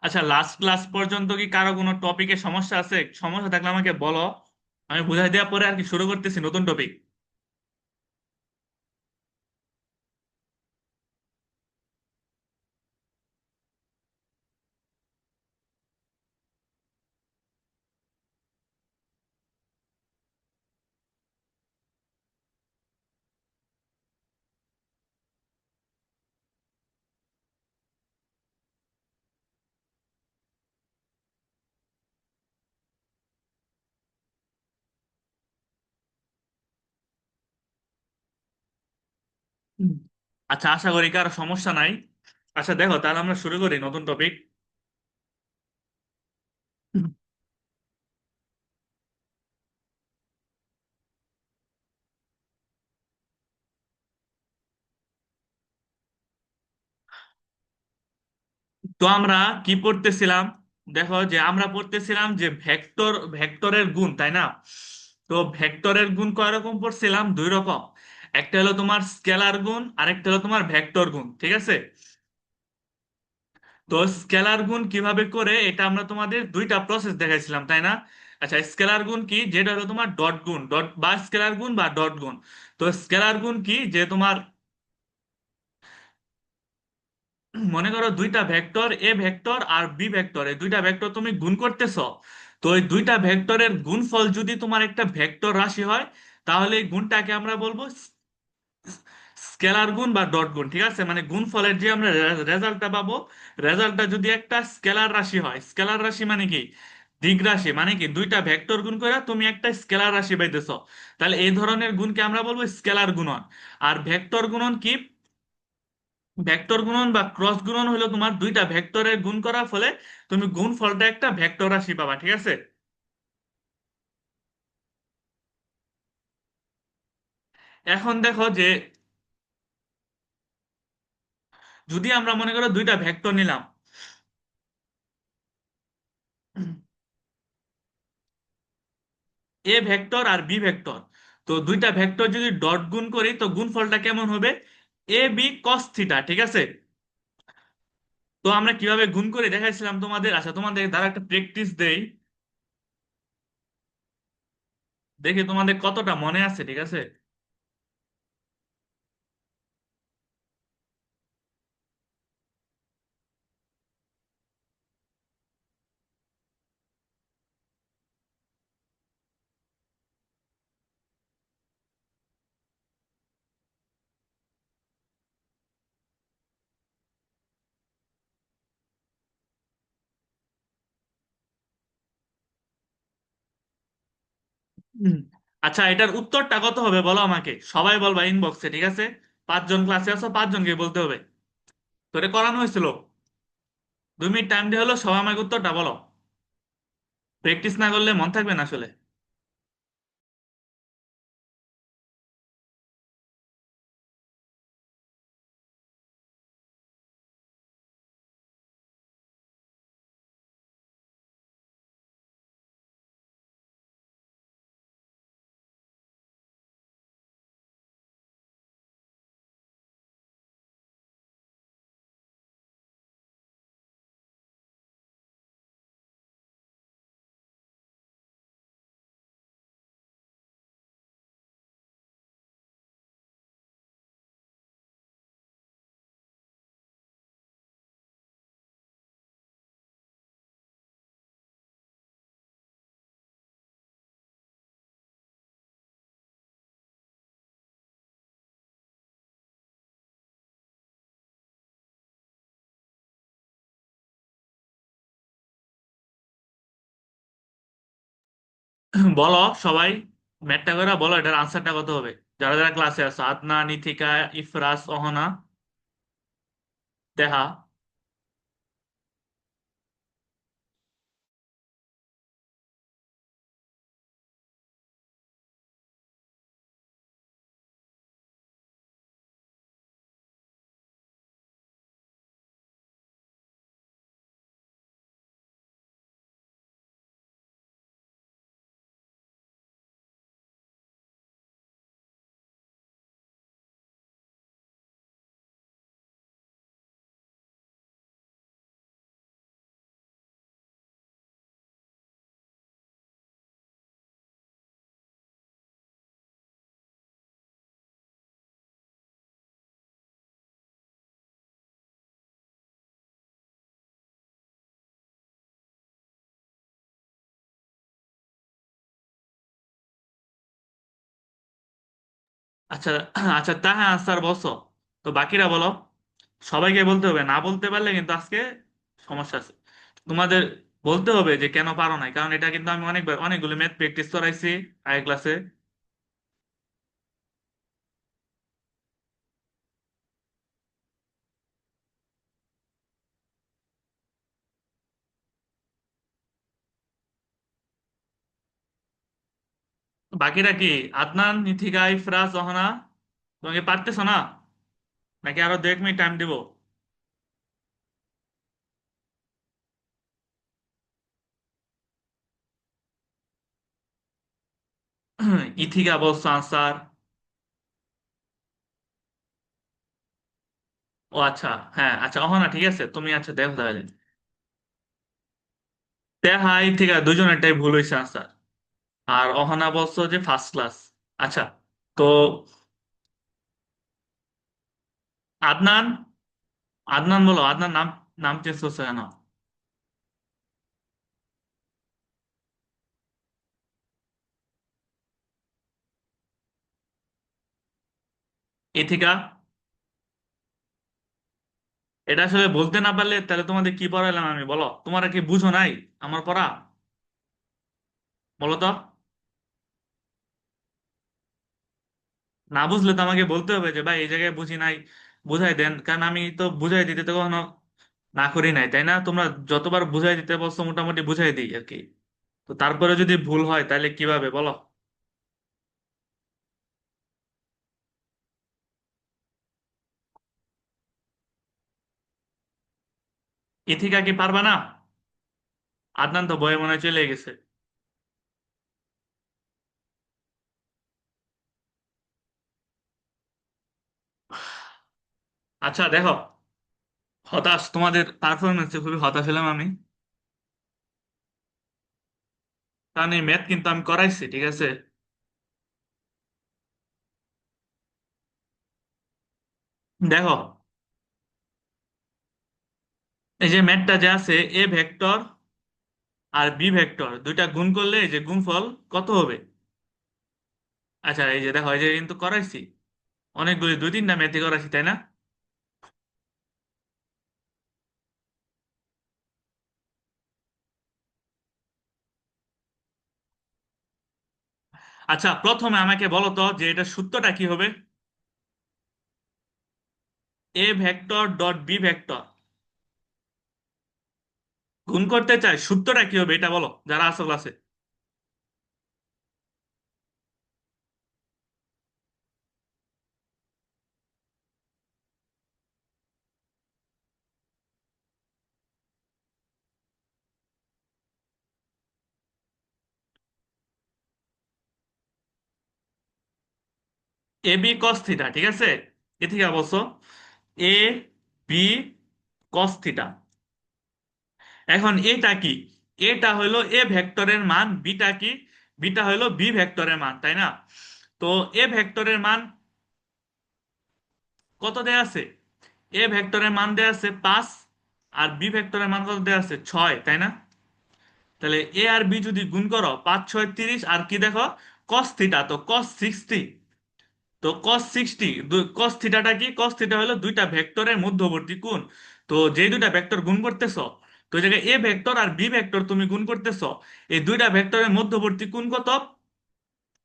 আচ্ছা, last class পর্যন্ত কি কারো কোনো টপিকে সমস্যা আছে? সমস্যা থাকলে আমাকে বলো, আমি বুঝাই দেওয়ার পরে আর কি শুরু করতেছি নতুন টপিক। হুম। আচ্ছা, আশা করি কারো সমস্যা নাই। আচ্ছা দেখো, তাহলে আমরা শুরু করি নতুন টপিক। তো আমরা কি পড়তেছিলাম? দেখো যে আমরা পড়তেছিলাম যে ভেক্টরের গুণ, তাই না? তো ভেক্টরের গুণ কয় রকম পড়ছিলাম? দুই রকম। একটা হলো তোমার স্কেলার গুণ, আরেকটা হলো তোমার ভেক্টর গুণ, ঠিক আছে? তো স্কেলার গুণ কিভাবে করে এটা আমরা তোমাদের দুইটা প্রসেস দেখাইছিলাম, তাই না? আচ্ছা, স্কেলার গুণ কি? যেটা হলো তোমার ডট গুণ, ডট বা স্কেলার গুণ বা ডট গুণ। তো স্কেলার গুণ কি? যে তোমার মনে করো দুইটা ভেক্টর, এ ভেক্টর আর বি ভেক্টর, এই দুইটা ভেক্টর তুমি গুণ করতেছো। তো এই দুইটা ভেক্টরের গুণফল যদি তোমার একটা ভেক্টর রাশি হয়, তাহলে এই গুণটাকে আমরা বলবো স্কেলার গুণ বা ডট গুণ, ঠিক আছে? মানে গুণফলের যে আমরা রেজাল্টটা পাবো, রেজাল্টটা যদি একটা স্কেলার রাশি হয়, স্কেলার রাশি মানে কি? দিক রাশি, মানে কি দুইটা ভেক্টর গুণ করে তুমি একটা স্কেলার রাশি পাইতেছো, তাহলে এই ধরনের গুণকে আমরা বলবো স্কেলার গুণন। আর ভেক্টর গুণন কি? ভেক্টর গুণন বা ক্রস গুণন হলো তোমার দুইটা ভেক্টরের গুণ করার ফলে তুমি গুণফলটা একটা ভেক্টর রাশি পাবা, ঠিক আছে? এখন দেখো যে যদি আমরা মনে করো দুইটা ভেক্টর নিলাম, এ ভেক্টর আর বি ভেক্টর, তো দুইটা ভেক্টর যদি ডট গুণ করি তো গুণফলটা কেমন হবে? এ বি কস থিটা, ঠিক আছে? তো আমরা কিভাবে গুণ করে দেখাইছিলাম তোমাদের, আচ্ছা তোমাদের দ্বারা একটা প্র্যাকটিস দেই, দেখি তোমাদের কতটা মনে আছে, ঠিক আছে? হুম। আচ্ছা, এটার উত্তরটা কত হবে বলো আমাকে, সবাই বলবা ইনবক্সে, ঠিক আছে? পাঁচজন ক্লাসে আছো, পাঁচজনকে বলতে হবে। তোরে করানো হয়েছিল, 2 মিনিট টাইম দিয়ে হলো, সবাই আমাকে উত্তরটা বলো। প্র্যাকটিস না করলে মন থাকবে না আসলে। বলো সবাই, ম্যাটটা করে বলো এটার আনসারটা কত হবে। যারা যারা ক্লাসে আছো, আদনা, নিথিকা, ইফরাস, অহনা, দেহা। আচ্ছা আচ্ছা, তা হ্যাঁ আনসার বলছো, তো বাকিরা বলো। সবাইকে বলতে হবে, না বলতে পারলে কিন্তু আজকে সমস্যা আছে। তোমাদের বলতে হবে যে কেন পারো নাই, কারণ এটা কিন্তু আমি অনেকবার অনেকগুলো ম্যাথ প্র্যাকটিস করাইছি আগের ক্লাসে। বাকিরা কি? আদনান, ইথিকা, ইফরাজ, অহনা, তোমাকে পারতেছো না নাকি আরো 2 মিনিট টাইম দিব? ইথিকা বলছো আনসার। ও আচ্ছা, হ্যাঁ আচ্ছা অহনা ঠিক আছে, তুমি আচ্ছা দেখো তাহলে। তেহা ইথিকা দুজনেরটাই ভুল হয়েছে আনসার। আর অহনা বলছো যে ফার্স্ট ক্লাস। আচ্ছা, তো আদনান, আদনান বলো, আদনান নাম, নাম চেঞ্জ করছে কেন? ইথিকা, এটা আসলে বলতে না পারলে তাহলে তোমাদের কি পড়াইলাম আমি, বলো তোমরা কি বুঝো নাই আমার পড়া? বলো তো। না বুঝলে তো আমাকে বলতে হবে যে ভাই এই জায়গায় বুঝি নাই, বুঝাই দেন, কারণ আমি তো বুঝাই দিতে তো কখনো না করি নাই, তাই না? তোমরা যতবার বুঝাই দিতে বলছো মোটামুটি বুঝাই দিই আর কি। তো তারপরে যদি ভুল হয় তাহলে কিভাবে বলো? ইথিকা কি পারবা না? আদনান তো বয়ে মনে হয় চলে গেছে। আচ্ছা দেখো, হতাশ, তোমাদের পারফরমেন্সে খুবই হতাশ হলাম আমি। কারণ এই ম্যাথ কিন্তু আমি করাইছি, ঠিক আছে? দেখো, এই যে ম্যাথটা যে আছে, এ ভেক্টর আর বি ভেক্টর দুইটা গুণ করলে এই যে গুণফল কত হবে? আচ্ছা এই যে দেখো, এই যে কিন্তু করাইছি, অনেকগুলি 2-3টা ম্যাথই করাইছি, তাই না? আচ্ছা প্রথমে আমাকে বলো তো যে এটা সূত্রটা কি হবে? A vector dot B vector গুণ করতে চাই, সূত্রটা কি হবে এটা বলো যারা আসল আছে। এ বি কস থিটা, ঠিক আছে? এ থেকে বলছো এ বি কস থিটা। এখন এটা কি? এটা হইলো এ ভেক্টরের মান, বিটা কি? বিটা হইলো বি ভেক্টরের মান, তাই না? তো এ ভেক্টরের মান কত দেয়া আছে? এ ভেক্টরের মান দেয়া আছে 5, আর বি ভেক্টরের মান কত দেয়া আছে 6, তাই না? তাহলে এ আর বি যদি গুণ করো, 5 6 30, আর কি দেখো কস থিটা, তো কস 60। তো কস 60, কস থিটাটা কি? কস থিটা হলো দুইটা ভেক্টরের মধ্যবর্তী কোণ। তো যেই দুইটা ভেক্টর গুণ করতেছো, তো এই জায়গায় এ ভেক্টর আর বি ভেক্টর তুমি গুণ করতেছো, এই দুইটা ভেক্টরের মধ্যবর্তী কোণ কত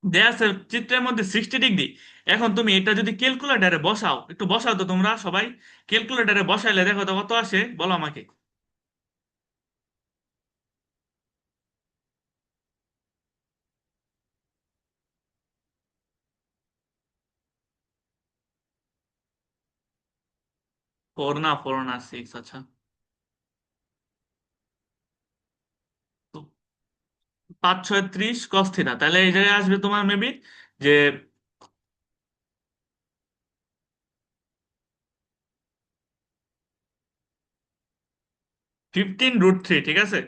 দেয়া আছে চিত্রের মধ্যে? 60 ডিগ্রি। এখন তুমি এটা যদি ক্যালকুলেটারে বসাও, একটু বসাও তো তোমরা সবাই, ক্যালকুলেটারে বসাইলে দেখো তো কত আসে, বলো আমাকে। ফোর না 6, আচ্ছা। তো 5 6 30 কস থিটা, তাহলে এই জায়গায় আসবে তোমার মেবি যে 15√3, ঠিক আছে?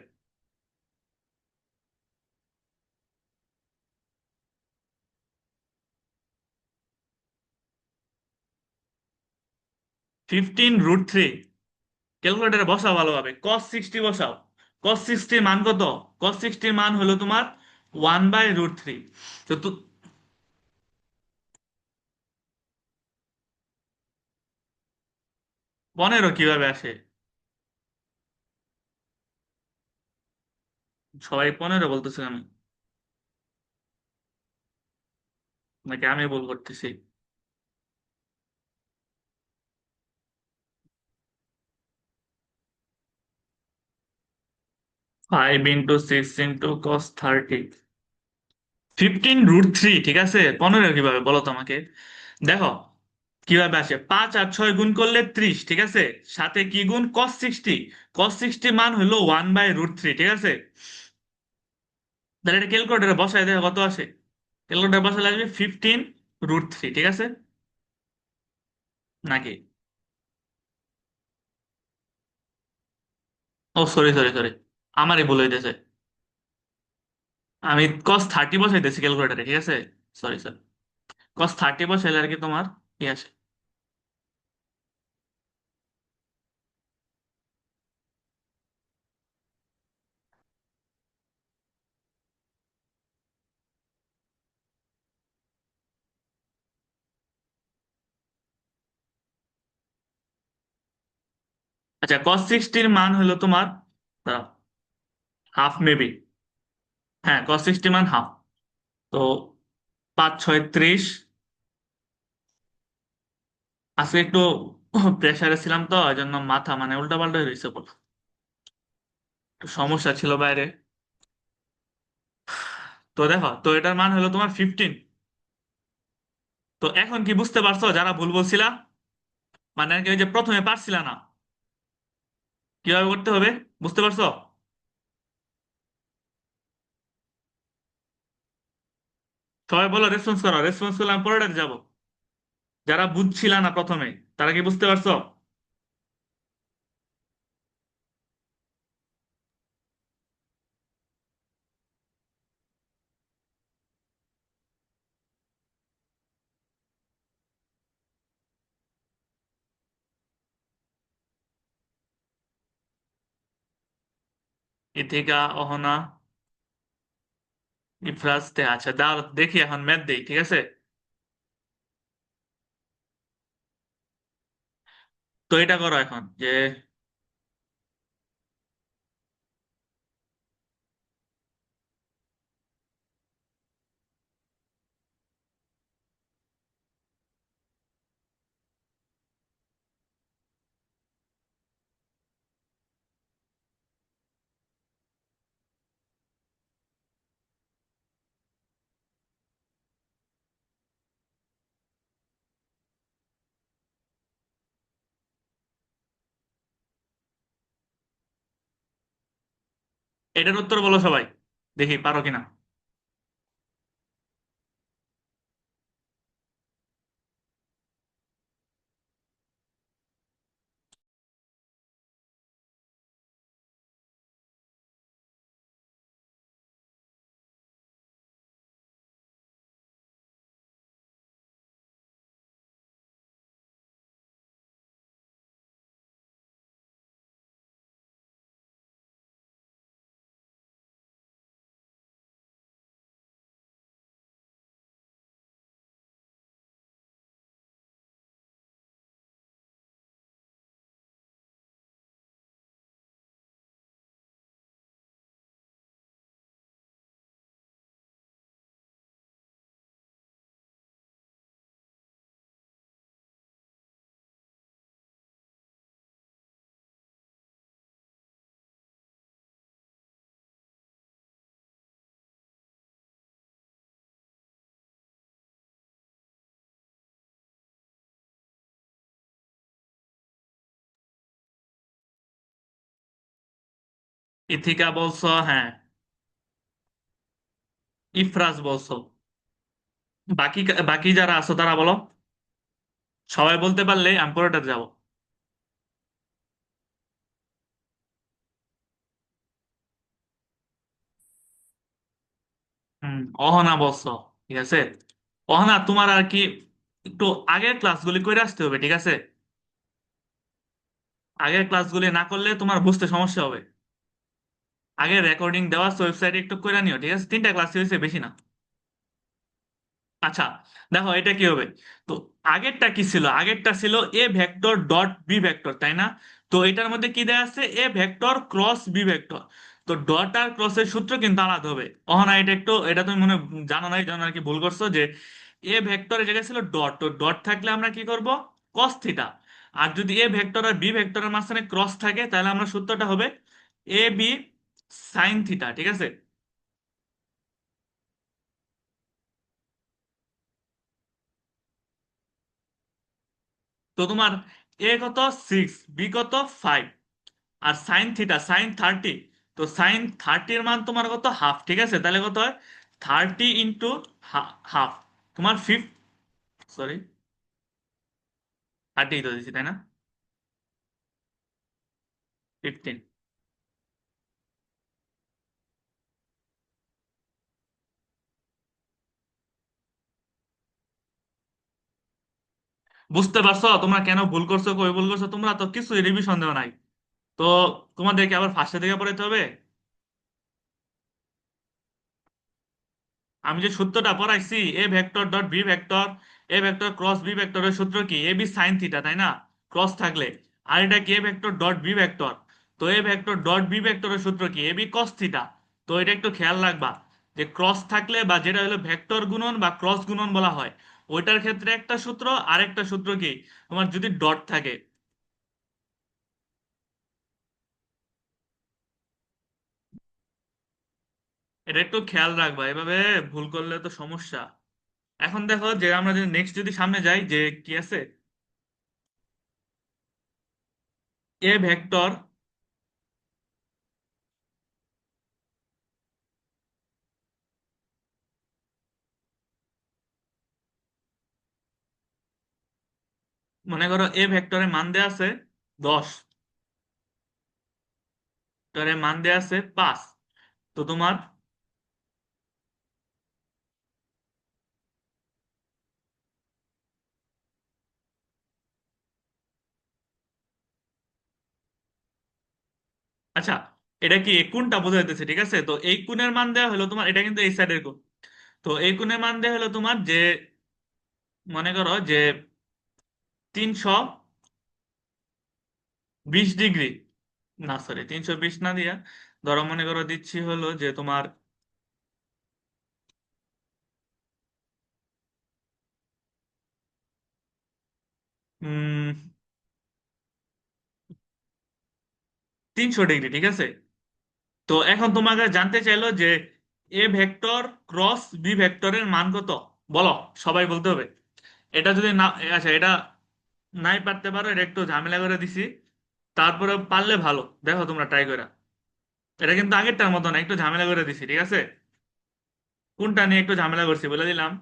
15√3, ক্যালকুলেটারে বসাও ভালোভাবে, cos 60 বসাও। cos 60 মান কত? cos 60 মান হলো তোমার 1/√3। তো 15 কিভাবে আসে? সবাই 15 বলতেছে কেন? নাকি আমি ভুল করতেছি? 5 × 6 × cos 30, 15√3, ঠিক আছে। 15 কিভাবে বলো তো আমাকে। দেখো কিভাবে আসে, 5 আর 6 গুণ করলে 30, ঠিক আছে। সাথে কি গুণ, cos 60। cos 60 মান হলো 1/√3, ঠিক আছে। তাহলে এটা ক্যালকুলেটারে বসায় দেখো কত আসে। ক্যালকুলেটারে বসালে আসবে 15√3, ঠিক আছে। নাকি? ও সরি সরি সরি, আমারই ভুল হইতেছে। আমি cos 30 বসাইতেছি ক্যালকুলেটারে, ঠিক আছে। সরি সরি, cos 30 বসাইলে আর কি তোমার কি আসে। আচ্ছা, cos 60 মান হলো তোমার হাফ মেবি। হ্যাঁ, cos 60 মান হাফ। তো 5 × 6 = 30। আজকে একটু প্রেসারে ছিলাম তো, এই জন্য মাথা মানে উল্টা পাল্টা হয়ে রয়েছে বলো। একটু সমস্যা ছিল বাইরে। তো দেখো, তো এটার মান হলো তোমার 15। তো এখন কি বুঝতে পারছো যারা ভুল বলছিলা? মানে আর কি ওই যে প্রথমে পারছিলা না কিভাবে করতে হবে, বুঝতে পারছো? সবাই বলো, রেসপন্স করো, রেসপন্স করলে আমি পরেরটাতে যাবো। যারা বুঝছিলা না প্রথমে, তারা কি বুঝতে পারছো? ইথিকা, অহনা, ইফরাজতে। আচ্ছা দাও দেখি, এখন ম্যাথ দেই, ঠিক আছে। তো এটা করো এখন যে, এটার উত্তর বলো সবাই, দেখি পারো কিনা। ইথিকা বলছো, হ্যাঁ। ইফরাজ বলছো। বাকি বাকি যারা আছো তারা বলো। সবাই বলতে পারলে আমি পরেরটাতে যাবো। অহনা বলছো, ঠিক আছে। অহনা, তোমার আর কি একটু আগের ক্লাসগুলি করে আসতে হবে, ঠিক আছে। আগের ক্লাসগুলি না করলে তোমার বুঝতে সমস্যা হবে। আগের রেকর্ডিং দেওয়া ওয়েবসাইটে একটু করে নিও, ঠিক আছে। 3টা ক্লাস হয়েছে, বেশি না। আচ্ছা, দেখো এটা কি হবে। তো আগেরটা কি ছিল? আগেরটা ছিল A vector dot B vector, তাই না? তো এটার মধ্যে কি দেয়া আছে? A vector cross B vector. তো ডট আর ক্রসের সূত্র কিন্তু আলাদা হবে। অহনা এটা একটু, এটা তুমি মনে হয় জানো না, এই জন্য আর কি ভুল করছো যে এ ভেক্টরের জায়গায় ছিল ডট। তো ডট থাকলে আমরা কি করব? Cos theta. আর যদি এ ভেক্টর আর বি ভেক্টরের মাঝখানে ক্রস থাকে, তাহলে আমরা সূত্রটা হবে এ বি সাইন থিটা, ঠিক আছে? তো তোমার এ কত? 6, বি কত? 5, আর সাইন থিটা সাইন 30। তো সাইন 30-এর মান তোমার কত? হাফ, ঠিক আছে? তাহলে কত হয়? 30 ইন্টু হাফ, তোমার সরি 30 তো দিচ্ছি, তাই না? 15। বুঝতে পারছো তোমরা কেন ভুল করছো, কই ভুল করছো? তোমরা তো কিছু রিভিশন দেওয়া নাই। তো তোমাদেরকে আবার ফার্স্টে থেকে পড়াইতে হবে? আমি যে সূত্রটা পড়াইছি, A vector dot B vector, A vector cross B ভেক্টরের সূত্র কি? এ বি সাইন থিটা, তাই না? ক্রস থাকলে। আর এটা কি? A vector dot B vector. তো এ ভেক্টর ডট বি ভেক্টরের সূত্র কি? A B cos theta. তো এটা একটু খেয়াল রাখবা যে ক্রস থাকলে বা যেটা হলো ভেক্টর গুণন বা ক্রস গুণন বলা হয়, ওইটার ক্ষেত্রে একটা সূত্র, আরেকটা সূত্র কি তোমার যদি ডট থাকে। এটা একটু খেয়াল রাখবা, এভাবে ভুল করলে তো সমস্যা। এখন দেখো যে আমরা যদি নেক্সট যদি সামনে যাই, যে কি আছে, এ ভেক্টর, মনে করো এ ভেক্টরের মান দেয়া আছে 10, ভেক্টরের মান দেয়া আছে 5। তো তোমার আচ্ছা, এটা কি কোনটা বোঝাইতেছে? ঠিক আছে, তো এই কোণের মান দেয়া হলো তোমার, এটা কিন্তু এই সাইডের কোণ। তো এই কোণের মান দেয়া হলো তোমার যে, মনে করো যে 320 ডিগ্রি, না সরি 320 না দিয়া, ধরো মনে করো দিচ্ছি হলো যে তোমার 300 ডিগ্রি, ঠিক আছে? তো এখন তোমাকে জানতে চাইলো যে এ ভেক্টর ক্রস বি ভেক্টরের মান কত, বলো। সবাই বলতে হবে। এটা যদি না, আচ্ছা এটা নাই পারতে পারো, এটা একটু ঝামেলা করে দিছি। তারপরে পারলে ভালো, দেখো তোমরা ট্রাই করে। এটা কিন্তু আগেরটার মতো না, একটু ঝামেলা করে দিছি, ঠিক আছে? কোনটা নিয়ে একটু ঝামেলা করছি বলে দিলাম।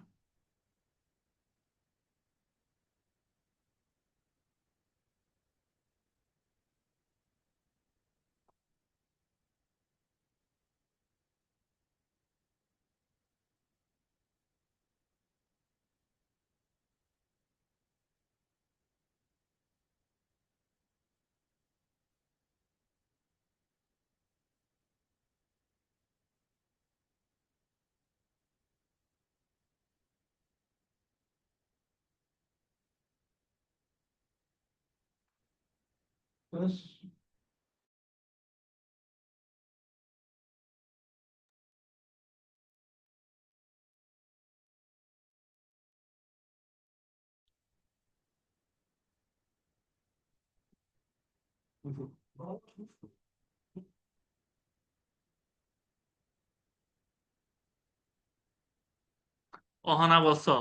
অহনা বলছো,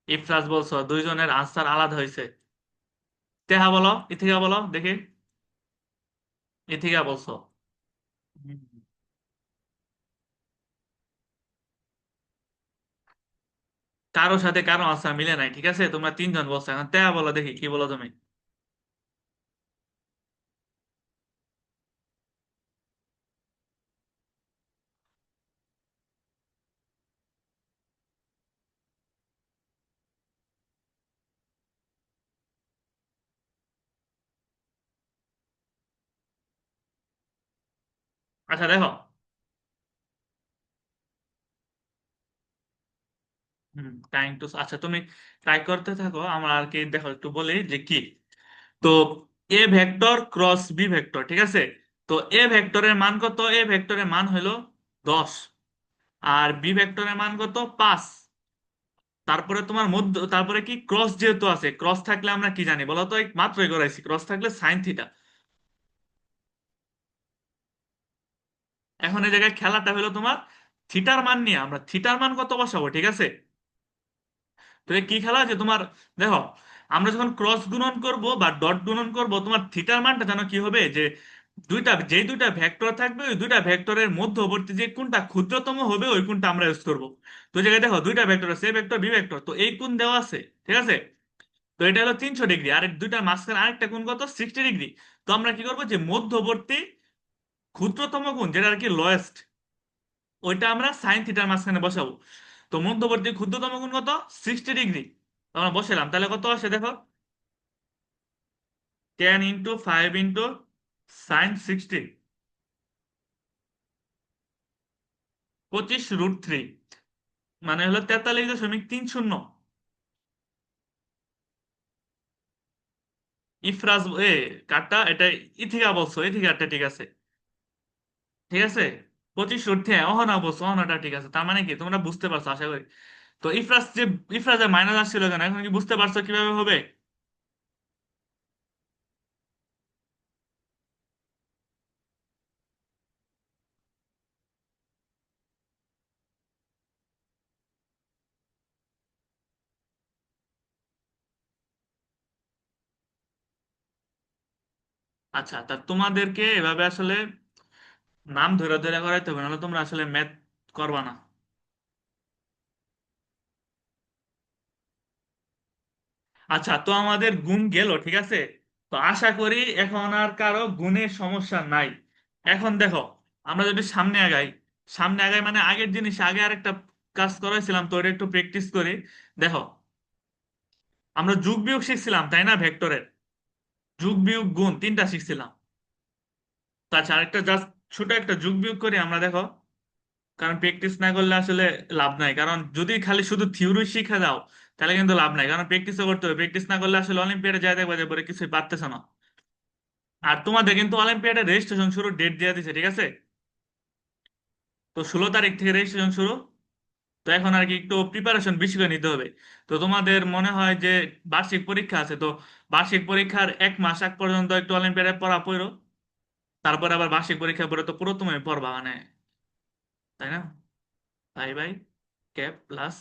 ইফরাজ বলছো, দুইজনের আনসার আলাদা হয়েছে। তেহা বলো, ইথিকা বলো দেখি। ইথিকা বলছো। হুম। কারো সাথে কারো আনসার মিলে নাই, ঠিক আছে? তোমরা তিনজন বলছো, এখন তেহা বলো দেখি কি বলো তুমি। আচ্ছা দেখো, ট্রাইং টু, আচ্ছা তুমি ট্রাই করতে থাকো, আমার আর কি দেখো একটু বলি যে কি। তো A vector cross B vector, ঠিক আছে। তো এ ভেক্টরের মান কত? এ ভেক্টরের মান হলো 10, আর বি ভেক্টরের মান কত? 5। তারপরে তোমার মধ্য, তারপরে কি ক্রস যেহেতু আছে, ক্রস থাকলে আমরা কি জানি বলো তো? এই মাত্রই করাইছি, ক্রস থাকলে সাইন থিটা। এখন এই জায়গায় খেলাটা হলো তোমার থিটার মান নিয়ে, আমরা থিটার মান কত বসাবো, ঠিক আছে। তো এই কি খেলা যে তোমার, দেখো, আমরা যখন ক্রস গুণন করব বা ডট গুণন করব, তোমার থিটার মানটা জানো কি হবে? যে যেই দুইটা ভেক্টর থাকবে, ওই দুইটা ভেক্টরের মধ্যবর্তী যে কোণটা ক্ষুদ্রতম হবে, ওই কোণটা আমরা ইউজ করব। তো এই জায়গায় দেখো দুইটা ভেক্টর আছে, এ ভেক্টর বি ভেক্টর, তো এই কোণ দেওয়া আছে, ঠিক আছে। তো এটা হলো 300 ডিগ্রি, আর দুইটার মাঝখানে আরেকটা কোণ কত? 60 ডিগ্রি। তো আমরা কি করবো, যে মধ্যবর্তী ক্ষুদ্রতম কোণ যেটা আর কি লোয়েস্ট, ওইটা আমরা সাইন থিটার মাঝখানে বসাবো। তো মধ্যবর্তী ক্ষুদ্রতম কোণ কত? 60 ডিগ্রি। তো আমরা বসালাম, তাহলে কত আসে দেখো, 10 × 5 × sin 60, 25√3, মানে হলো 43.30। ইফরাজ এ কাটটা এটা ইথিকা বলছো, ইথিকাটা ঠিক আছে, ঠিক আছে। 25√3, হ্যাঁ, অহনা বলছো, অহনাটা ঠিক আছে। তার মানে কি তোমরা বুঝতে পারছো আশা করি। তো ইফরাজের মাইনাস আসছিল কেন, এখন কি বুঝতে পারছো কিভাবে হবে? আচ্ছা, তা তোমাদেরকে এভাবে আসলে নাম ধরে ধরে করাইতে হবে, নাহলে তোমরা আসলে ম্যাথ করবা না। আচ্ছা, তো আমাদের গুণ গেল, ঠিক আছে। তো আশা করি এখন আর কারো গুণের সমস্যা নাই। এখন দেখো, আমরা যদি সামনে আগাই, সামনে আগাই মানে আগের জিনিস আগে আরেকটা কাজ করাইছিলাম, তো এটা একটু প্র্যাকটিস করি। দেখো, আমরা যোগ বিয়োগ শিখছিলাম তাই না, ভেক্টরের যোগ বিয়োগ গুণ তিনটা শিখছিলাম। তো আচ্ছা, আরেকটা জাস্ট ছোট একটা যোগ বিয়োগ করি আমরা, দেখো। কারণ প্র্যাকটিস না করলে আসলে লাভ নাই, কারণ যদি খালি শুধু থিওরি শিখে দাও তাহলে কিন্তু লাভ নাই, কারণ প্র্যাকটিসও করতে হবে। প্র্যাকটিস না করলে আসলে অলিম্পিয়াডে যাই দেখবে যে পরে কিছুই পারতেছে না। আর তোমাদের কিন্তু অলিম্পিয়াডের রেজিস্ট্রেশন শুরু ডেট দিয়ে দিছে, ঠিক আছে। তো 16 তারিখ থেকে রেজিস্ট্রেশন শুরু। তো এখন আর কি একটু প্রিপারেশন বেশি করে নিতে হবে। তো তোমাদের মনে হয় যে বার্ষিক পরীক্ষা আছে, তো বার্ষিক পরীক্ষার 1 মাস আগ পর্যন্ত একটু অলিম্পিয়াডে পড়া পড়ো। তারপর আবার বার্ষিক পরীক্ষা পরে তো পুরো তুমি পড়বা মানে, তাই না? Bye bye, cap plus.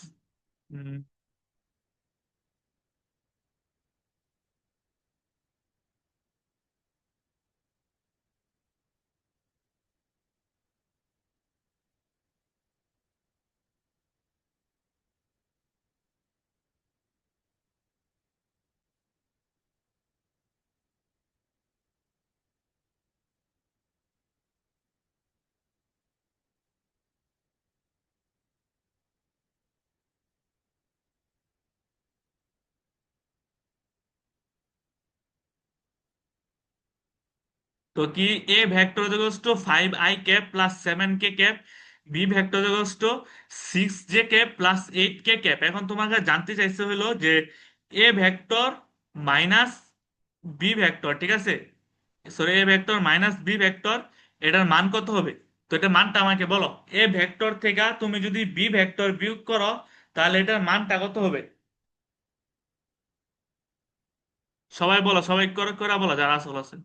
তো কি, A vector equals to 5i cap plus 7k cap, B vector equals to 6j cap plus 8k cap. এখন তোমাকে জানতে চাইছে হলো যে A vector minus B vector, ঠিক আছে, sorry, A vector minus B vector, এটার মান কত হবে? তো এটার মানটা আমাকে বলো। এ ভেক্টর থেকে তুমি যদি বি ভেক্টর বিয়োগ করো, তাহলে এটার মানটা কত হবে? সবাই বলো, সবাই করে করে বলো যারা আসল আছে।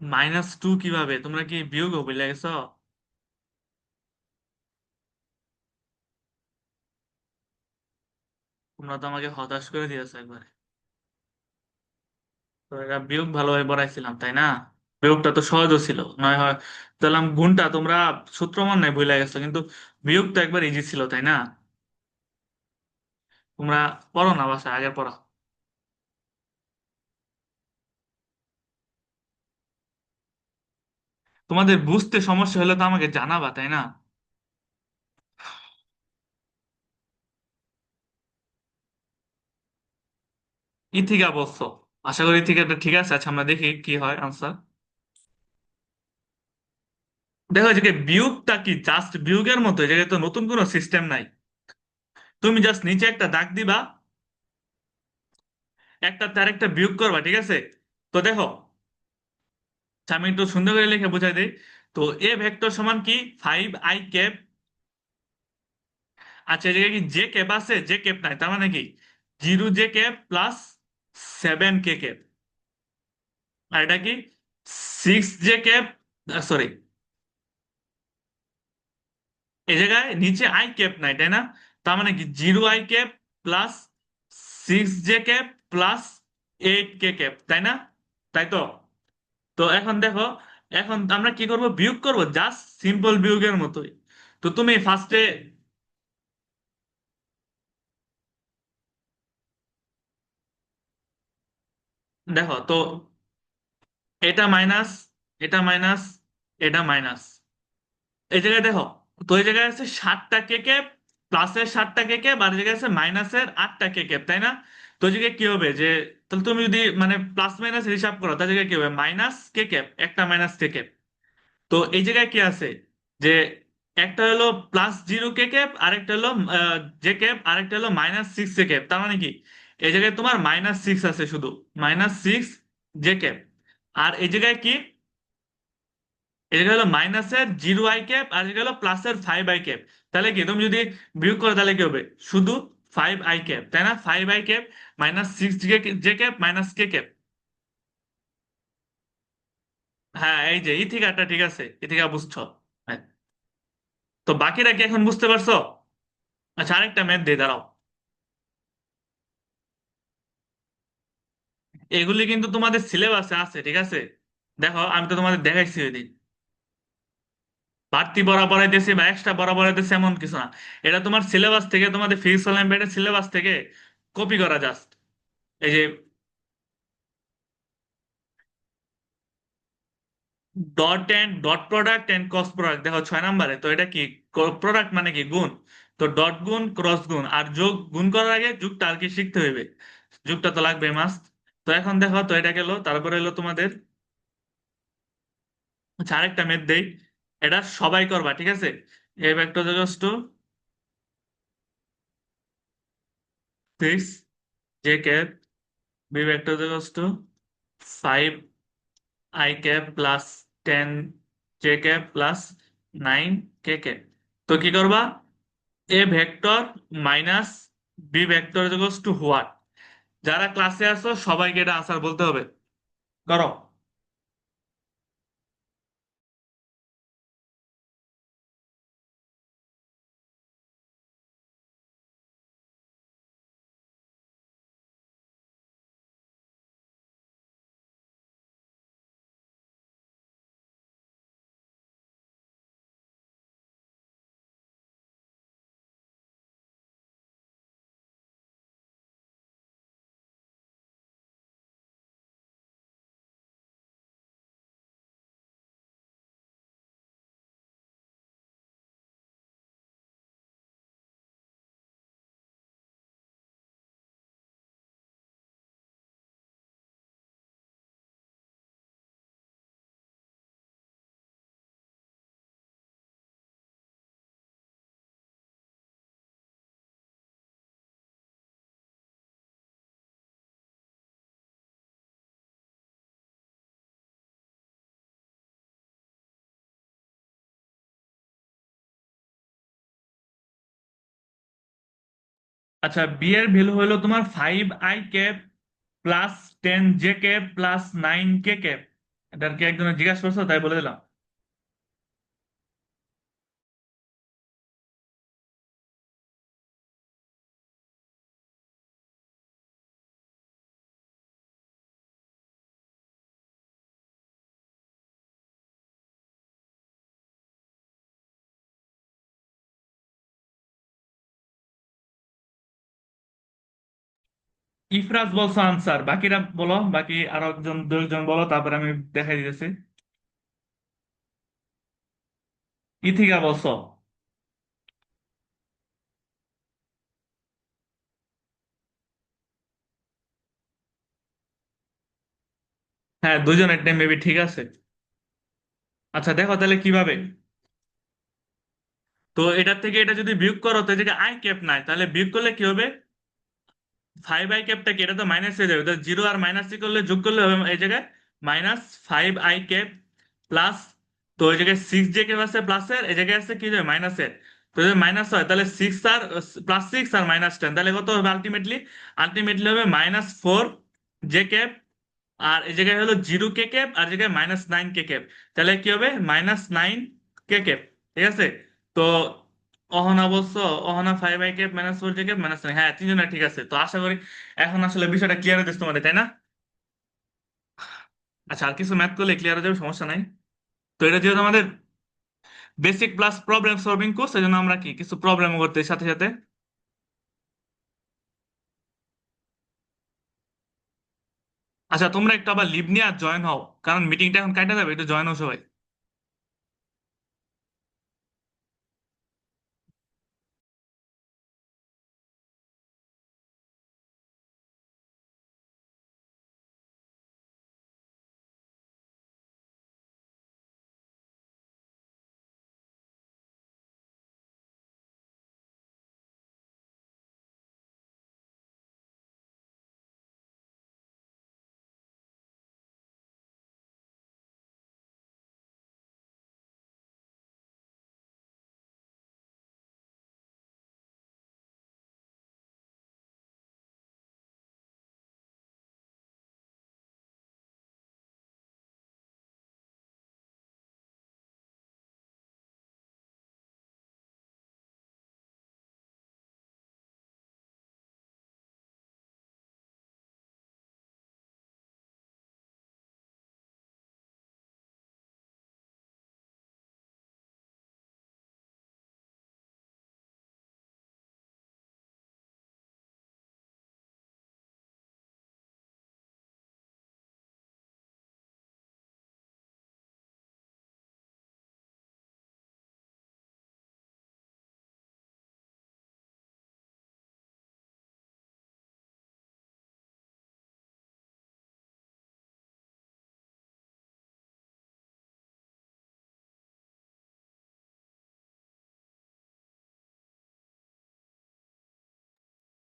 -2 কিভাবে? তোমরা কি বিয়োগ বলে গেছো? তোমরা তো আমাকে হতাশ করে দিয়েছো একবারে। তো এটা বিয়োগ ভালোভাবে পড়াইছিলাম তাই না? বিয়োগটা তো সহজও ছিল নয় হয়। তাহলে গুণটা তোমরা সূত্র মান নাই ভুলে গেছো, কিন্তু বিয়োগ তো একবার ইজি ছিল তাই না? তোমরা পড়ো না বাসা আগে পড়া। তোমাদের বুঝতে সমস্যা হলে তো আমাকে জানাবা তাই না? ইথিকা বলছো? আশা করি ইথিকাটা ঠিক আছে। আচ্ছা আমরা দেখি কি হয় আনসার। দেখো এই যে বিয়োগটা কি জাস্ট বিয়োগের মতো, এই জায়গায় তো নতুন কোনো সিস্টেম নাই। তুমি জাস্ট নিচে একটা দাগ দিবা, একটা তার একটা বিয়োগ করবা, ঠিক আছে? তো দেখো, আচ্ছা, আমি একটু সুন্দর করে লিখে বুঝাই দিই। তো এ ভেক্টর সমান কি 5i ক্যাপ। আচ্ছা এই জায়গায় কি জে ক্যাপ আছে? জে ক্যাপ নাই, তার মানে কি 0 J cap plus 7 K cap. আর এটা কি 6 জে ক্যাপ, সরি, এই জায়গায় নিচে আই ক্যাপ নাই তাই না? তার মানে কি 0 i cap plus 6 J cap plus 8 K cap, তাই না? তাই তো? তো এখন দেখো, এখন আমরা কি করব, বিয়োগ করব জাস্ট সিম্পল বিয়োগের মতোই। তো তুমি ফার্স্টে দেখো তো, এটা মাইনাস, এটা মাইনাস, এটা মাইনাস, এই জায়গায় দেখো। তো এই জায়গায় আছে 7টা কে ক্যাপ, প্লাসের 7টা কে ক্যাপ, আর এই জায়গায় আছে মাইনাসের 8টা কে ক্যাপ, তাই না? তো এই জায়গায় কি হবে যে, তাহলে তুমি যদি মানে প্লাস মাইনাস হিসাব করো, তার জায়গায় কি হবে, -কে ক্যাপ, একটা -কে ক্যাপ। তো এই জায়গায় কি আছে যে, একটা হলো +0 কে ক্যাপ, আরেকটা হলো জে ক্যাপ, আরেকটা হলো -6 কে ক্যাপ। তার মানে কি এই জায়গায় তোমার -6 আছে শুধু, -6 জে ক্যাপ। আর এই জায়গায় কি, এই জায়গায় হলো মাইনাসের 0 i ক্যাপ, আর এই জায়গায় হলো প্লাসের 5i ক্যাপ। তাহলে কি তুমি যদি বিয়োগ করো তাহলে কি হবে, শুধু 5i ক্যাপ, তাই না? 5i cap -6 J cap -K cap. হ্যাঁ এই যে ইথিকাটা ঠিক আছে, ইথিকা বুঝছো? হ্যাঁ। তো বাকিটা কি এখন বুঝতে পারছো? আচ্ছা আরেকটা ম্যাথ দিয়ে দাঁড়াও। এগুলি কিন্তু তোমাদের সিলেবাসে আছে, ঠিক আছে? দেখো আমি তো তোমাদের দেখাইছি ওই দিন। বাড়তি পড়া পড়াইতেছি বা এক্সট্রা পড়া পড়াইতেছি এমন কিছু না। এটা তোমার সিলেবাস থেকে, তোমাদের ফিজিক্স অলিম্পিয়াডের সিলেবাস থেকে কপি করা জাস্ট। এই যে dot product and cross product, দেখো 6 নম্বরে। তো এটা কি, প্রোডাক্ট মানে কি গুণ। তো ডট গুণ ক্রস গুণ, আর যোগ গুণ করার আগে যুগটা আর কি শিখতে হইবে। যুগটা তো লাগবে মাস্ট। তো এখন দেখো, তো এটা গেল, তারপরে এলো তোমাদের, আচ্ছা আরেকটা মেথ দেই। এটা সবাই করবা, ঠিক আছে? A vector equals to 6 J cap, B vector equals to 5i cap plus 10 J cap plus 9 K cap. তো কি করবা, A vector minus B vector equals to what. যারা ক্লাসে আছো সবাইকে এটা আনসার বলতে হবে। করো। আচ্ছা বি এর ভ্যালু হলো তোমার 5i cap plus 10 J cap plus 9 K cap. এটার কি একজনের জিজ্ঞাসা করছো তাই বলে দিলাম। ইফরাজ বলছো আনসার, বাকিরা বলো, বাকি আরো একজন দুইজন বলো, তারপরে আমি দেখাই দিতেছি। ইথিকা বলছো। হ্যাঁ, দুজনের টাইম মেবি ঠিক আছে। আচ্ছা দেখো তাহলে কিভাবে। তো এটার থেকে এটা যদি বিয়োগ করো তো এই জায়গায় আই ক্যাপ নাই, তাহলে বিয়োগ করলে কি হবে? 5 আই ক্যাপটা কি, এটা তো মাইনাস হয়ে যাবে, তো জিরো আর মাইনাস করলে যোগ করলে হবে এই জায়গায় -5 আই ক্যাপ প্লাস, তো ওই জায়গায় 6 যে ক্যাপ আছে প্লাসের, এই জায়গায় আছে কি যাবে মাইনাসের। তো যদি মাইনাস হয় তাহলে 6 আর +6 আর -10, তাহলে কত হবে আলটিমেটলি? আলটিমেটলি হবে -4 যে ক্যাপ, আর এই জায়গায় হলো 0 কে ক্যাপ, আর এই জায়গায় -9 কে ক্যাপ। তাহলে কি হবে? -9 কে ক্যাপ। ঠিক আছে। তো অহনা বলছো, অহনা 5 আই ক্যাপ -4 যে ক্যাপ -9, হ্যাঁ তিনজনের ঠিক আছে। তো আশা করি এখন আসলে বিষয়টা ক্লিয়ার হয়েছে তোমাদের, তাই না? আচ্ছা, আর কিছু ম্যাথ করলে ক্লিয়ার হয়ে যাবে, সমস্যা নাই। তো এটা যেহেতু আমাদের basic plus problem solving course, এই জন্য আমরা কি কিছু প্রবলেম করতে সাথে সাথে। আচ্ছা, তোমরা একটু আবার লিভ নিয়ে আর জয়েন হও, কারণ মিটিংটা এখন কাটা যাবে, একটু জয়েন হও সবাই।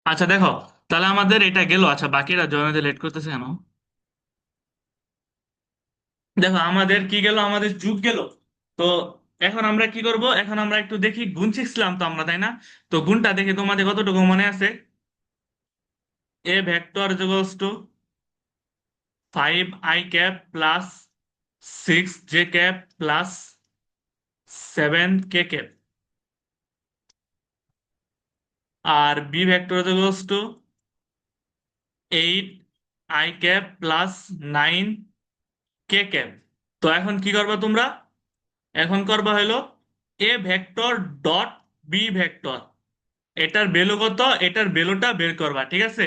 আচ্ছা দেখো, তাহলে আমাদের এটা গেল। আচ্ছা, বাকিরা জয়েন হতে লেট করতেছে কেন? দেখো আমাদের কি গেল, আমাদের যুগ গেল। তো এখন আমরা কি করব, এখন আমরা একটু দেখি, গুণ শিখছিলাম তো আমরা, তাই না? তো গুণটা দেখি তোমাদের কতটুকু মনে আছে। A vector equals to 5 I cap plus 6 J cap plus 7 K cap, আর B vector equals to 8 I cap plus 9 K cap. তো এখন কি করবা তোমরা? এখন করবা হলো A vector dot B vector, এটার ভ্যালু কত, এটার ভ্যালুটা বের করবা, ঠিক আছে?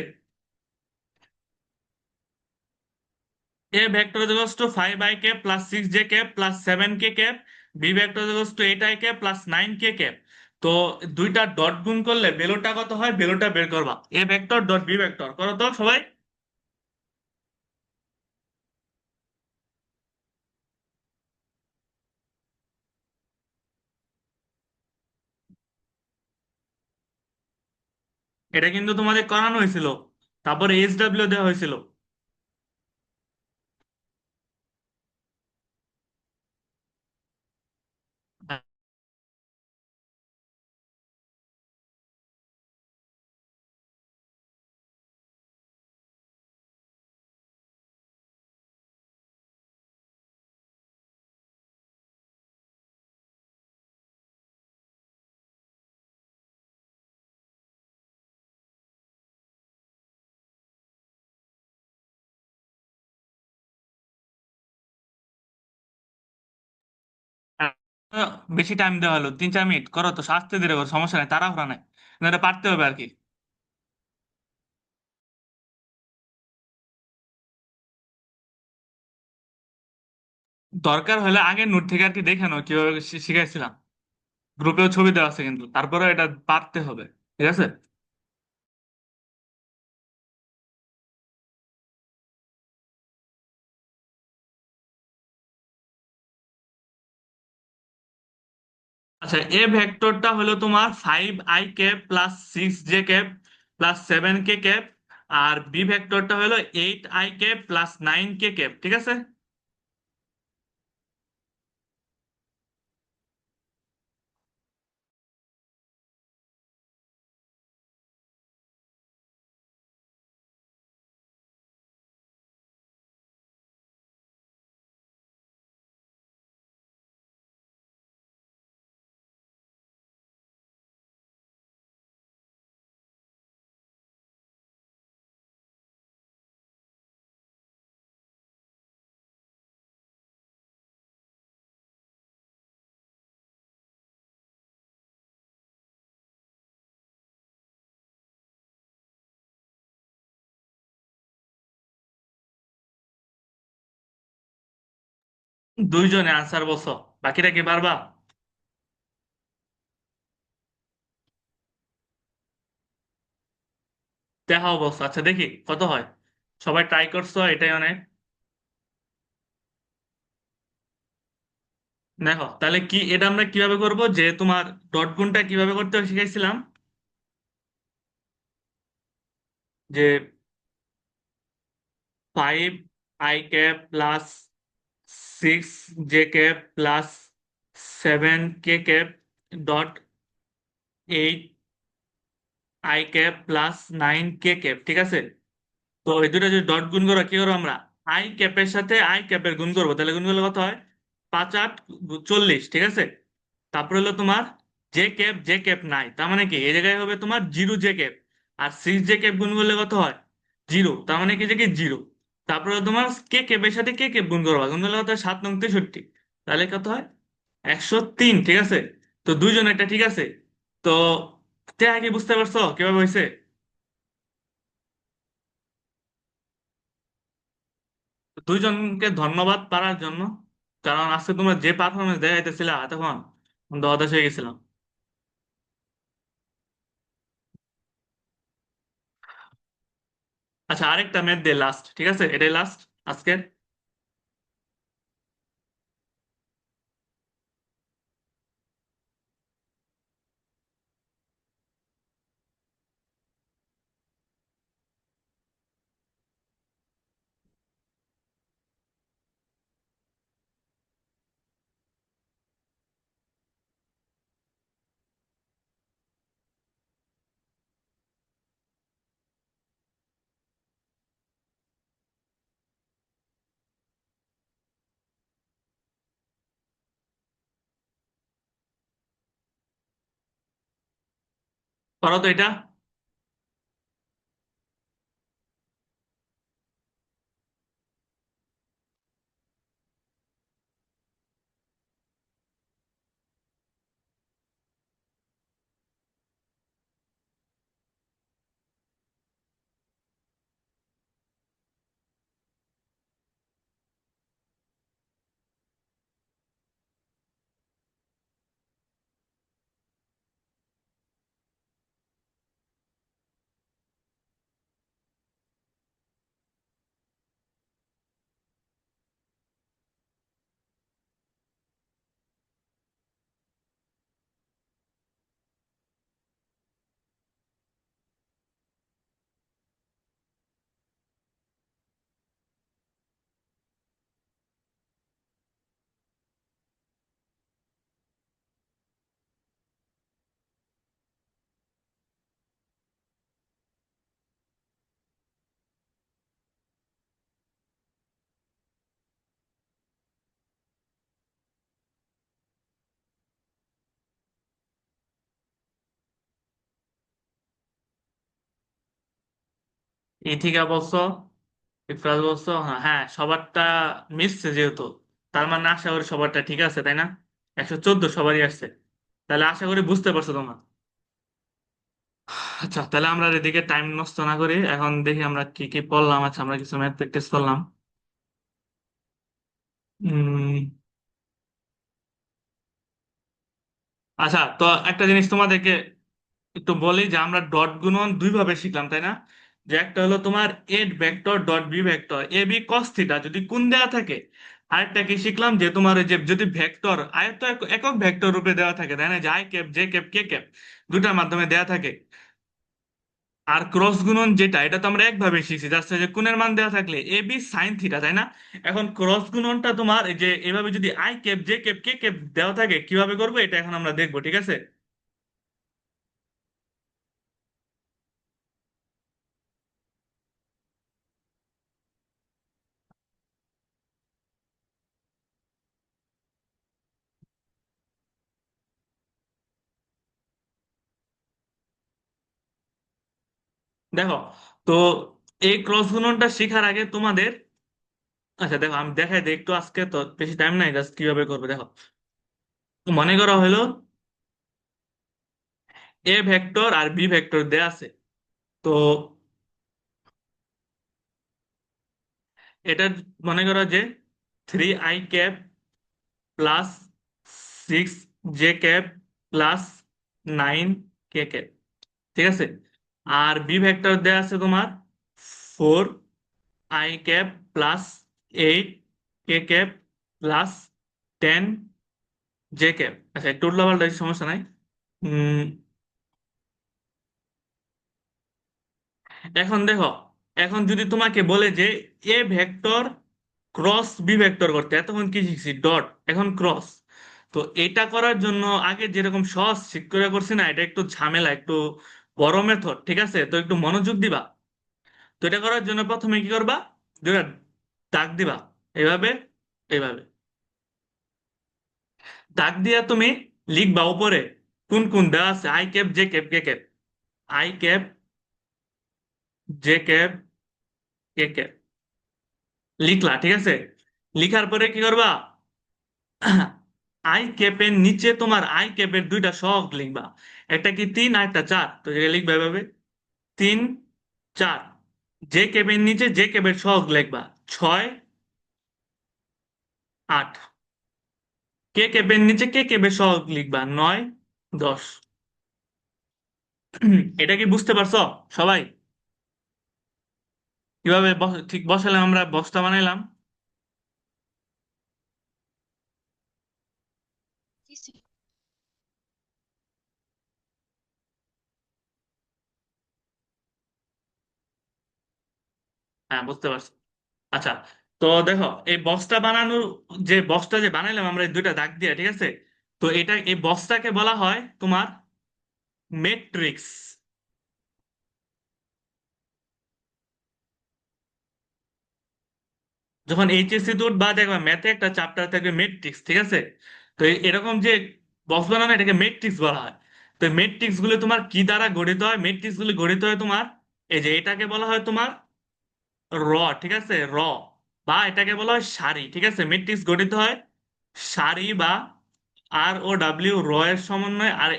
A vector equals to 5 I cap plus 6 J cap plus 7 K cap, B vector equals to 8 I cap plus 9 K cap. তো দুইটা ডট গুণ করলে ভ্যালুটা কত হয়, ভ্যালুটা বের করবা। A vector dot B vector করো তো সবাই। এটা কিন্তু তোমাদের করানো হয়েছিল, তারপরে এইচডব্লিউ দেওয়া হয়েছিল। বেশি টাইম দেওয়া হলো, 3-4 মিনিট করো তো, আস্তে ধীরে করো, সমস্যা নাই, তাড়াহুড়া নাই, কিন্তু এটা পারতে হবে আর কি। দরকার হলে আগের নোট থেকে আর কি দেখে নাও কিভাবে শিখাইছিলাম, গ্রুপেও ছবি দেওয়া আছে, কিন্তু তারপরে এটা পারতে হবে, ঠিক আছে। আচ্ছা, এ ভেক্টরটা হলো তোমার 5i cap plus 6j cap plus 7k cap, আর বি ভেক্টরটা হলো 8i cap plus 9k cap, ঠিক আছে। দুইজনে আনসার বলছো, বাকিটা কি পারবা? দেখাও বলছো, আচ্ছা দেখি কত হয়। সবাই ট্রাই করছো, এটাই অনেক। দেখো তাহলে কি, এটা আমরা কিভাবে করব, যে তোমার ডট গুণটা কিভাবে করতে হয় শিখাইছিলাম, যে 5i cap plus 6j cap plus 7k cap dot 8i cap plus 9k cap, ঠিক আছে। তো এই দুটো যদি ডট গুণ করো, কি করবো আমরা, আই ক্যাপের সাথে আই ক্যাপের গুণ করবো, তাহলে গুণ করলে কত হয়, 5 8 40, ঠিক আছে। তারপর হলো তোমার জে ক্যাপ নাই, তার মানে কি এই জায়গায় হবে তোমার 0j ক্যাপ, আর 6j ক্যাপ গুণ করলে কত হয়, 0, তার মানে কি যে কি 0। তারপরে তোমার কে ক্যাপের সাথে কে ক্যাপ গুণ করবা, গুণ করলে কত হয়, 7 9 63, তাহলে কত হয়, 103, ঠিক আছে। তো দুইজন একটা, ঠিক আছে। তো তে আগে বুঝতে পারছো কিভাবে হয়েছে? দুইজনকে ধন্যবাদ পারার জন্য, কারণ আজকে তোমরা যে পারফরমেন্স দেখাইতেছিলে তখন আমরা হতাশ হয়ে গেছিলাম। আচ্ছা, আরেকটা ম্যাথ দে লাস্ট, ঠিক আছে, এটাই লাস্ট আজকের। করো তো এটা। ইথিকা বলছো, ইফরাজ বলছো, হ্যাঁ হ্যাঁ, সবারটা মিশছে যেহেতু, তার মানে আশা করি সবারটা ঠিক আছে, তাই না? 114 সবারই আসছে। তাহলে আশা করি বুঝতে পারছো তোমরা। আচ্ছা, তাহলে আমরা এদিকে টাইম নষ্ট না করি, এখন দেখি আমরা কি কি পড়লাম। আচ্ছা, আমরা কিছু ম্যাথ প্র্যাকটিস করলাম। উম, আচ্ছা, তো একটা জিনিস তোমাদেরকে একটু বলি যে আমরা ডট গুণন দুই ভাবে শিখলাম, তাই না? যে একটা হলো তোমার A vector dot B vector A B cos theta যদি কোণ দেওয়া থাকে। আরেকটা কি শিখলাম যে তোমার ওই যে যদি ভেক্টর আয়ত একক ভেক্টর রূপে দেওয়া থাকে, তাই না, যে I cap J cap K cap দুটার মাধ্যমে দেওয়া থাকে। আর ক্রস গুণন যেটা, এটা তো আমরা একভাবে শিখছি, জাস্ট যে কোণের মান দেওয়া থাকলে এ বি সাইন থিটা, তাই না? এখন ক্রস গুণনটা তোমার এই যে এভাবে যদি I cap J cap K cap দেওয়া থাকে কিভাবে করবো এটা এখন আমরা দেখবো, ঠিক আছে? দেখো, তো এই ক্রস গুণনটা শেখার আগে তোমাদের, আচ্ছা দেখো আমি দেখাই দিই একটু, আজকে তো বেশি টাইম নাই, জাস্ট কিভাবে করবে দেখো। মনে করা হলো এ ভেক্টর আর বি ভেক্টর দেয়া আছে। তো এটা মনে করো যে 3i cap plus 6j cap plus 9k cap, ঠিক আছে? আর বি ভেক্টর দেয়া আছে তোমার 4i cap plus 8k cap plus 10j cap. আচ্ছা, একটু উল্টো পাল্টা সমস্যা নাই। উম, এখন দেখো, এখন যদি তোমাকে বলে যে A vector cross B vector করতে, এতক্ষণ কি শিখছি ডট, এখন ক্রস। তো এটা করার জন্য আগে যেরকম সহজ ঠিক করে করছি না, এটা একটু ঝামেলা, একটু বড় মেথড, ঠিক আছে? তো একটু মনোযোগ দিবা। তো এটা করার জন্য প্রথমে কি করবা, দুটা দাগ দিবা, এইভাবে এইভাবে দাগ দিয়া তুমি লিখবা উপরে কোন কোন দেওয়া আছে, I cap J cap K cap, I cap J cap K cap লিখলা, ঠিক আছে? লিখার পরে কি করবা, আই ক্যাপের নিচে তোমার আই ক্যাপের দুইটা সহগ লিখবা। একটা কি 3 আর একটা 4, তো এটা লিখবা এভাবে 3 4। যে ক্যাপের নিচে যে ক্যাপের সহগ লিখবা 6 8। কে ক্যাপের নিচে কে ক্যাপের সহগ লিখবা 9 10। এটা কি বুঝতে পারছো সবাই? কিভাবে ঠিক বসালাম, আমরা বস্তা বানাইলাম। হ্যাঁ, বুঝতে পারছি। আচ্ছা, তো দেখো এই বক্সটা বানানোর, যে বক্সটা যে বানাইলাম আমরা এই দুইটা দাগ দিয়ে, ঠিক আছে? তো এটা এই বক্সটাকে বলা হয় তোমার মেট্রিক্স। যখন এইচএসসি তে উঠবা দেখবা ম্যাথে একটা চ্যাপ্টার থাকবে মেট্রিক্স, ঠিক আছে? তো এরকম যে বক্স বানানো এটাকে মেট্রিক্স বলা হয়। তো মেট্রিক্স গুলো তোমার কি দ্বারা গঠিত হয়, মেট্রিক্স গুলো গঠিত হয় তোমার এই যে এটাকে বলা হয় তোমার র, ঠিক আছে, র, বা এটাকে বলা হয় সারি, ঠিক আছে? মেট্রিক্স গঠিত হয় সারি বা আর ও ডাব্লিউ, র এর সমন্বয়। আর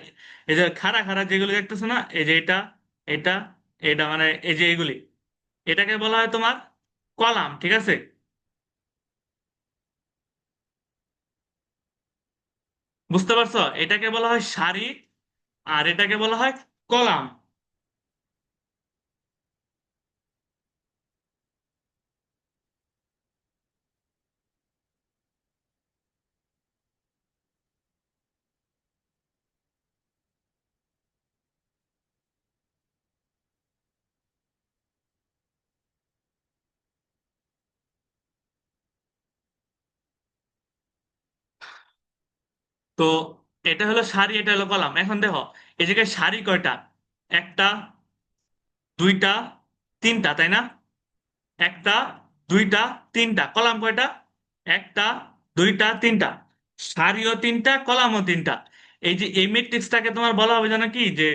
এই যে খাড়া খাড়া যেগুলো দেখতেছো না, এই যে এটা এটা এটা মানে এই যে এগুলি, এটাকে বলা হয় তোমার কলাম, ঠিক আছে? বুঝতে পারছো? এটাকে বলা হয় সারি আর এটাকে বলা হয় কলাম। তো এটা হলো সারি, এটা হলো কলাম। এখন দেখো এই জায়গায় সারি কয়টা, একটা, দুইটা, তিনটা, তাই না? একটা, দুইটা, তিনটা। কলাম কয়টা, একটা, দুইটা, তিনটা। সারিও তিনটা, কলামও তিনটা। এই যে এই ম্যাট্রিক্সটাকে তোমার বলা হবে জানো কি, যে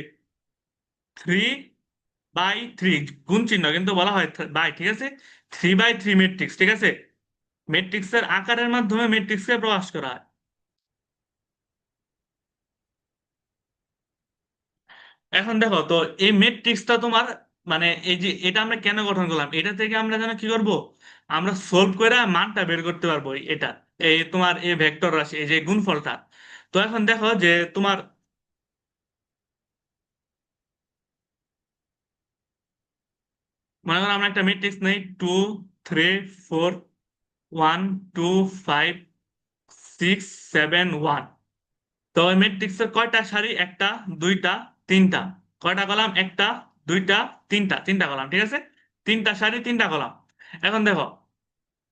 3/3, গুণ চিহ্ন কিন্তু বলা হয় বাই, ঠিক আছে? 3/3 ম্যাট্রিক্স, ঠিক আছে? ম্যাট্রিক্সের আকারের মাধ্যমে ম্যাট্রিক্সকে প্রকাশ করা হয়। এখন দেখো তো, এই ম্যাট্রিক্সটা তোমার মানে এই যে এটা আমরা কেন গঠন করলাম, এটা থেকে আমরা যেন কি করব, আমরা সলভ করে মানটা বের করতে পারবো এটা, এই তোমার এই ভেক্টর রাশি, এই যে গুণফলটা। তো এখন দেখো যে তোমার, মনে করো আমরা একটা ম্যাট্রিক্স নেই, 2 3 4 1 2 5 6 7 1। তো ওই ম্যাট্রিক্সের কয়টা সারি? একটা, দুইটা, তিনটা। কয়টা কলাম? একটা, দুইটা, তিনটা, তিনটা কলাম, ঠিক আছে। তিনটা সারি, তিনটা কলাম। এখন দেখো,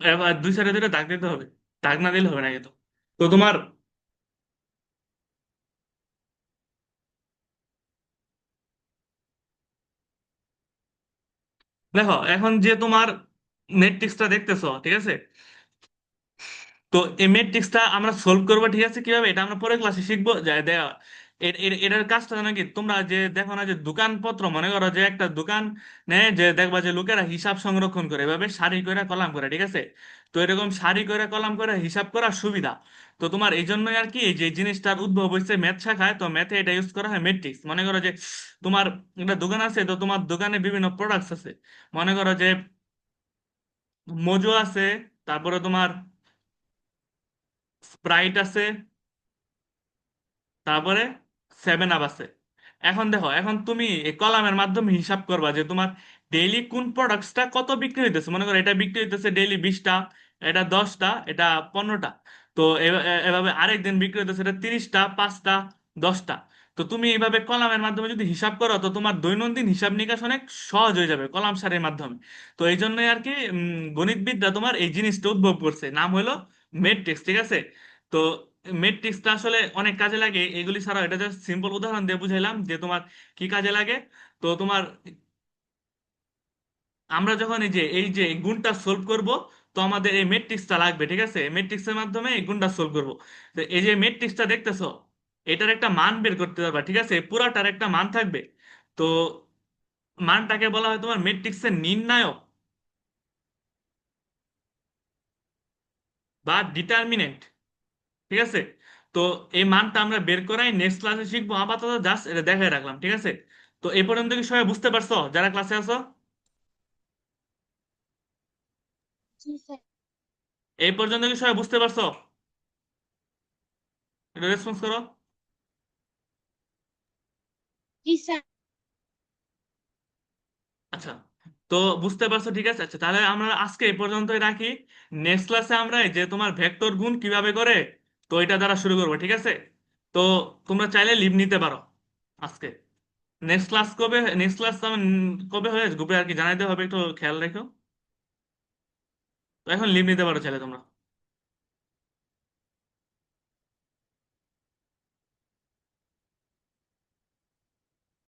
এবার দুই সারি দুইটা দাগ দিতে হবে, দাগ না দিলে হবে না কিন্তু। তো তোমার দেখো, এখন যে তোমার ম্যাট্রিক্সটা দেখতেছো, ঠিক আছে। তো এই ম্যাট্রিক্সটা আমরা সলভ করবো, ঠিক আছে, কিভাবে এটা আমরা পরের ক্লাসে শিখবো। এটার কাজটা জানো কি, তোমরা যে দেখো না যে দোকানপত্র, মনে করো যে একটা দোকান নেয়, যে দেখবা যে লোকেরা হিসাব সংরক্ষণ করে এভাবে সারি করে কলাম করে, ঠিক আছে। তো এরকম সারি করে কলাম করে হিসাব করার সুবিধা। তো তোমার এই জন্যই আর কি, যে জিনিসটার উদ্ভব হয়েছে ম্যাথ শাখায়, তো ম্যাথে এটা ইউজ করা হয় ম্যাট্রিক্স। মনে করো যে তোমার একটা দোকান আছে, তো তোমার দোকানে বিভিন্ন প্রোডাক্টস আছে। মনে করো যে মজু আছে, তারপরে তোমার স্প্রাইট আছে, তারপরে 7 আপ আছে। এখন দেখো, এখন তুমি এই কলামের মাধ্যমে হিসাব করবা যে তোমার ডেইলি কোন প্রোডাক্টসটা কত বিক্রি হইতেছে। মনে করো এটা বিক্রি হইতেছে ডেইলি 20টা, এটা 10টা, এটা 15টা। তো এভাবে আরেক দিন বিক্রি হইতেছে এটা 30টা, 5টা, 10টা। তো তুমি এইভাবে কলামের মাধ্যমে যদি হিসাব করো, তো তোমার দৈনন্দিন হিসাব নিকাশ অনেক সহজ হয়ে যাবে কলাম সারির মাধ্যমে। তো এই জন্যই আর কি গণিতবিদরা তোমার এই জিনিসটা উদ্ভব করছে, নাম হলো মেট্রিক্স, ঠিক আছে। তো মেট্রিক্সটা আসলে অনেক কাজে লাগে এগুলি ছাড়াও। এটা জাস্ট সিম্পল উদাহরণ দিয়ে বুঝাইলাম যে তোমার কি কাজে লাগে। তো তোমার, আমরা যখন এই যে এই গুণটা সলভ করব, তো আমাদের এই মেট্রিক্সটা লাগবে, ঠিক আছে। মেট্রিক্সের মাধ্যমে এই গুণটা সলভ করব। তো এই যে মেট্রিক্সটা দেখতেছো, এটার একটা মান বের করতে পারবা, ঠিক আছে, পুরাটার একটা মান থাকবে। তো মানটাকে বলা হয় তোমার মেট্রিক্সের নির্ণায়ক বা ডিটারমিনেন্ট, ঠিক আছে। তো এই মানটা আমরা বের করাই নেক্সট ক্লাসে শিখবো, আপাতত জাস্ট এটা দেখাই রাখলাম, ঠিক আছে। তো এই পর্যন্ত কি সবাই বুঝতে পারছো যারা ক্লাসে আছো? জি স্যার। এই পর্যন্ত কি সবাই বুঝতে পারছো? এটা রেসপন্স করো। জি স্যার। আচ্ছা, তো বুঝতে পারছো, ঠিক আছে। আচ্ছা, তাহলে আমরা আজকে এই পর্যন্তই রাখি। নেক্সট ক্লাসে আমরা এই যে তোমার ভেক্টর গুণ কিভাবে করে, তো এটা দ্বারা শুরু করবো, ঠিক আছে। তো তোমরা চাইলে লিভ নিতে পারো আজকে। নেক্সট ক্লাস কবে হয়ে গ্রুপে আর কি জানাইতে হবে, একটু খেয়াল রেখো। তো এখন লিভ নিতে পারো চাইলে তোমরা।